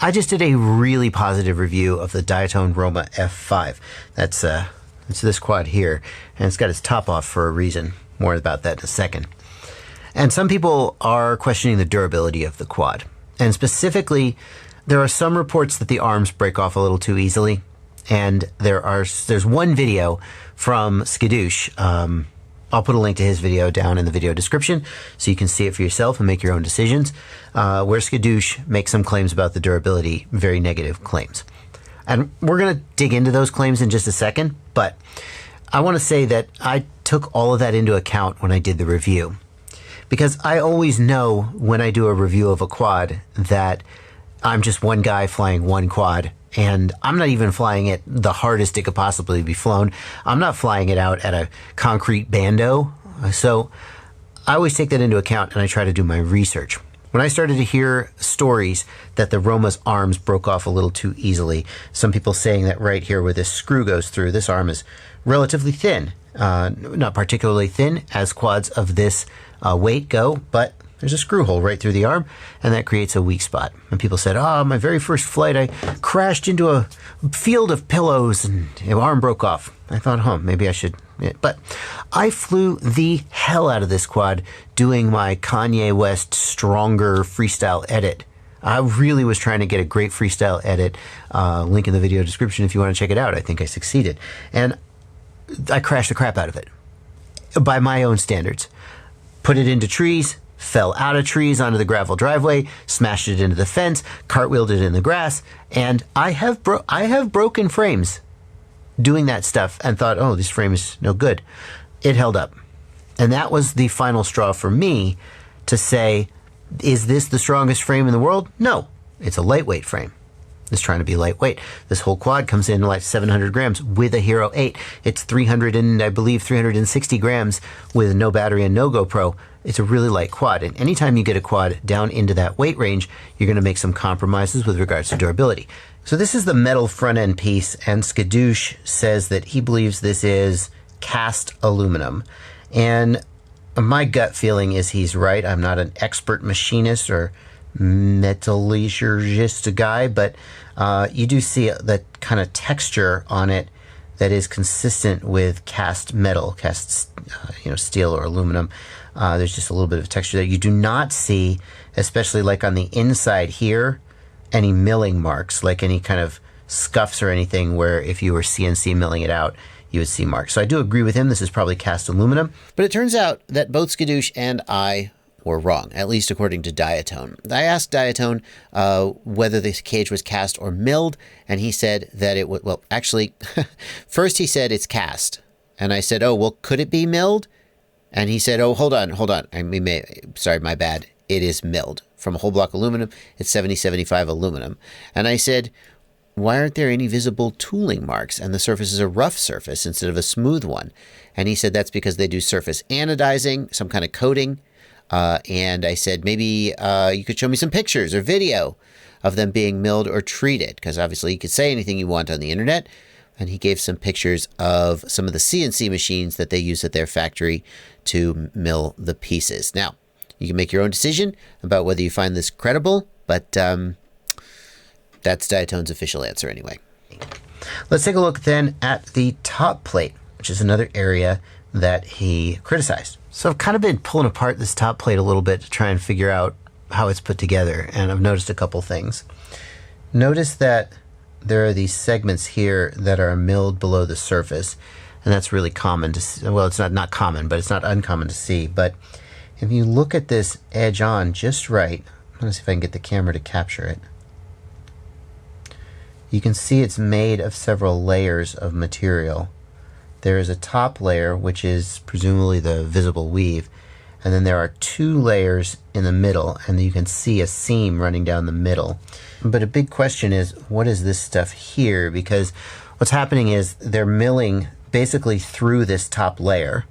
I just did a really positive review of the Diatone Roma F5. That's it's this quad here, and it's got its top off for a reason. More about that in a second. And some people are questioning the durability of the quad. And specifically, there are some reports that the arms break off a little too easily. And there's one video from Skidoosh. I'll put a link to his video down in the video description so you can see it for yourself and make your own decisions, where Skidoosh makes some claims about the durability, very negative claims. And we're going to dig into those claims in just a second, but I want to say that I took all of that into account when I did the review. Because I always know when I do a review of a quad that I'm just one guy flying one quad, and I'm not even flying it the hardest it could possibly be flown. I'm not flying it out at a concrete bando. So I always take that into account, and I try to do my research. When I started to hear stories that the Roma's arms broke off a little too easily, some people saying that right here where this screw goes through, this arm is relatively thin. Not particularly thin as quads of this weight go, but there's a screw hole right through the arm, and that creates a weak spot. And people said, my very first flight, I crashed into a field of pillows and the arm broke off. I thought, maybe I should. But I flew the hell out of this quad doing my Kanye West stronger freestyle edit. I really was trying to get a great freestyle edit. Link in the video description if you want to check it out. I think I succeeded. And I crashed the crap out of it by my own standards. Put it into trees, fell out of trees onto the gravel driveway, smashed it into the fence, cartwheeled it in the grass, and I have broken frames doing that stuff and thought, this frame is no good. It held up. And that was the final straw for me to say, is this the strongest frame in the world? No, it's a lightweight frame. It's trying to be lightweight. This whole quad comes in like 700 grams with a Hero 8. It's 360 grams with no battery and no GoPro. It's a really light quad. And anytime you get a quad down into that weight range, you're going to make some compromises with regards to durability. So this is the metal front end piece, and Skidoosh says that he believes this is cast aluminum. And my gut feeling is he's right. I'm not an expert machinist or metallurgist guy, but you do see that kind of texture on it that is consistent with cast metal, cast steel or aluminum. There's just a little bit of texture there. You do not see, especially like on the inside here, any milling marks, like any kind of scuffs or anything where if you were CNC milling it out, you would see marks. So I do agree with him. This is probably cast aluminum. But it turns out that both Skidoosh and I were wrong, at least according to Diatone. I asked Diatone whether this cage was cast or milled, and he said that it would, well, actually, first he said it's cast. And I said, could it be milled? And he said, hold on. Sorry, my bad. It is milled from a whole block aluminum. It's 7075 aluminum. And I said, why aren't there any visible tooling marks? And the surface is a rough surface instead of a smooth one. And he said that's because they do surface anodizing, some kind of coating. And I said, maybe you could show me some pictures or video of them being milled or treated, because obviously you could say anything you want on the internet. And he gave some pictures of some of the CNC machines that they use at their factory to mill the pieces. Now, you can make your own decision about whether you find this credible, but that's Diatone's official answer anyway. Let's take a look then at the top plate, which is another area that he criticized. So I've kind of been pulling apart this top plate a little bit to try and figure out how it's put together, and I've noticed a couple things. Notice that there are these segments here that are milled below the surface, and that's really common to see. Well, it's not common, but it's not uncommon to see. But if you look at this edge on just right, I'm going to see if I can get the camera to capture it. You can see it's made of several layers of material. There is a top layer, which is presumably the visible weave, and then there are two layers in the middle, and you can see a seam running down the middle. But a big question is, what is this stuff here? Because what's happening is they're milling basically through this top layer,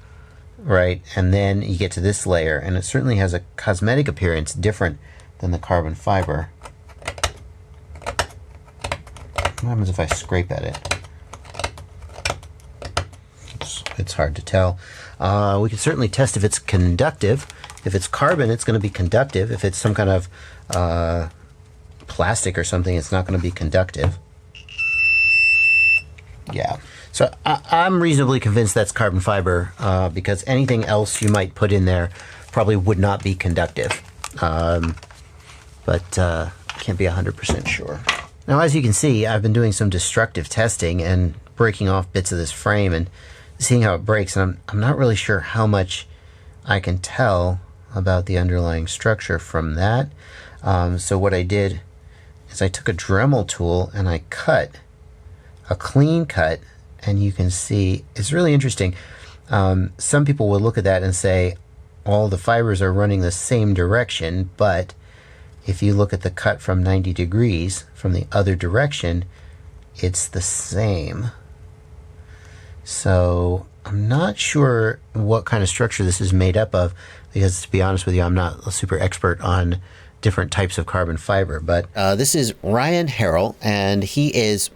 right? And then you get to this layer, and it certainly has a cosmetic appearance different than the carbon fiber. What happens if I scrape at it? It's hard to tell. We can certainly test if it's conductive. If it's carbon, it's going to be conductive. If it's some kind of plastic or something, it's not going to be conductive. Yeah. So I'm reasonably convinced that's carbon fiber because anything else you might put in there probably would not be conductive. But can't be 100% sure. Now, as you can see, I've been doing some destructive testing and breaking off bits of this frame and seeing how it breaks, and I'm not really sure how much I can tell about the underlying structure from that. So what I did is I took a Dremel tool and I cut a clean cut, and you can see it's really interesting. Some people will look at that and say all the fibers are running the same direction, but if you look at the cut from 90 degrees from the other direction, it's the same. So I'm not sure what kind of structure this is made up of, because to be honest with you, I'm not a super expert on different types of carbon fiber. But this is Ryan Harrell, and he is,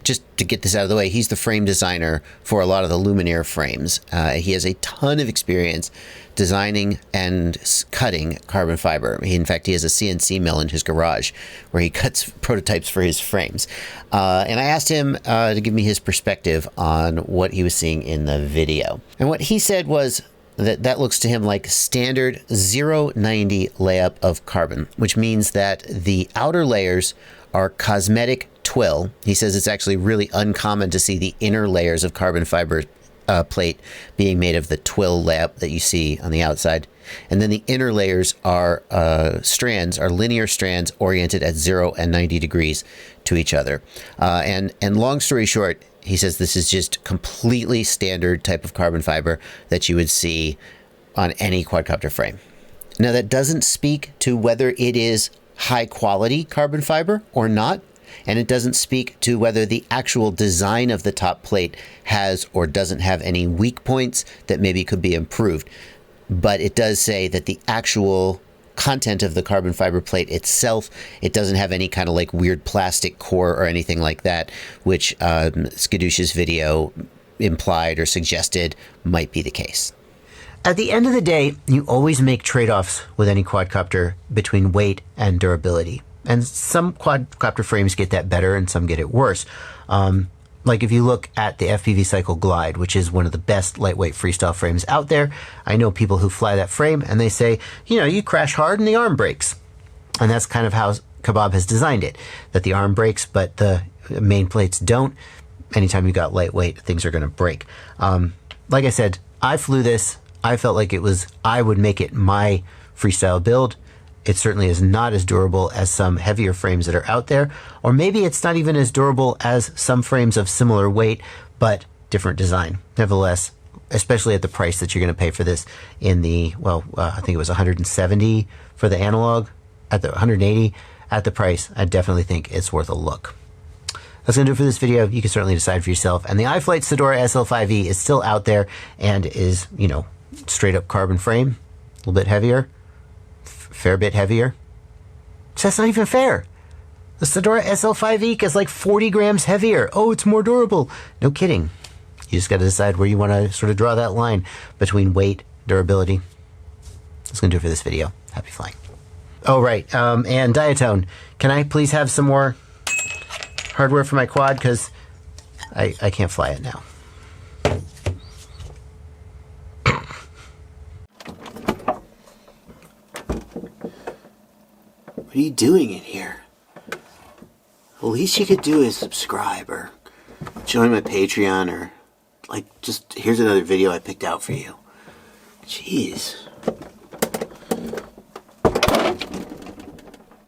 just to get this out of the way, he's the frame designer for a lot of the Luminaire frames. He has a ton of experience designing and cutting carbon fiber. In fact, he has a CNC mill in his garage where he cuts prototypes for his frames. And I asked him to give me his perspective on what he was seeing in the video. And what he said was that looks to him like standard 0-90 layup of carbon, which means that the outer layers are cosmetic twill. He says it's actually really uncommon to see the inner layers of carbon fiber plate being made of the twill layup that you see on the outside. And then the inner layers are linear strands oriented at 0 and 90 degrees to each other. And long story short, he says this is just completely standard type of carbon fiber that you would see on any quadcopter frame. Now, that doesn't speak to whether it is high quality carbon fiber or not, and it doesn't speak to whether the actual design of the top plate has or doesn't have any weak points that maybe could be improved. But it does say that the actual content of the carbon fiber plate itself, it doesn't have any kind of like weird plastic core or anything like that, which Skidoosh's video implied or suggested might be the case. At the end of the day, you always make trade-offs with any quadcopter between weight and durability. And some quadcopter frames get that better and some get it worse. Like if you look at the FPV Cycle Glide, which is one of the best lightweight freestyle frames out there, I know people who fly that frame and they say, you know, you crash hard and the arm breaks. And that's kind of how Kebab has designed it, that the arm breaks, but the main plates don't. Anytime you got lightweight, things are going to break. Like I said, I flew this. I felt like I would make it my freestyle build. It certainly is not as durable as some heavier frames that are out there, or maybe it's not even as durable as some frames of similar weight, but different design. Nevertheless, especially at the price that you're going to pay for this in the, I think it was 170 for the analog, at the 180 at the price, I definitely think it's worth a look. That's going to do it for this video. You can certainly decide for yourself. And the iFlight Sidora SL5E is still out there and is, you know, straight up carbon frame, a little bit heavier. Fair bit heavier. So that's not even fair. The Sidora SL5E is like 40 grams heavier. Oh, it's more durable. No kidding. You just got to decide where you want to sort of draw that line between weight, durability. That's going to do it for this video. Happy flying. Oh, right. And Diatone, can I please have some more hardware for my quad? Because I can't fly it now. What are you doing in here? The least you could do is subscribe or join my Patreon or, like, just, here's another video I picked out for you. Jeez.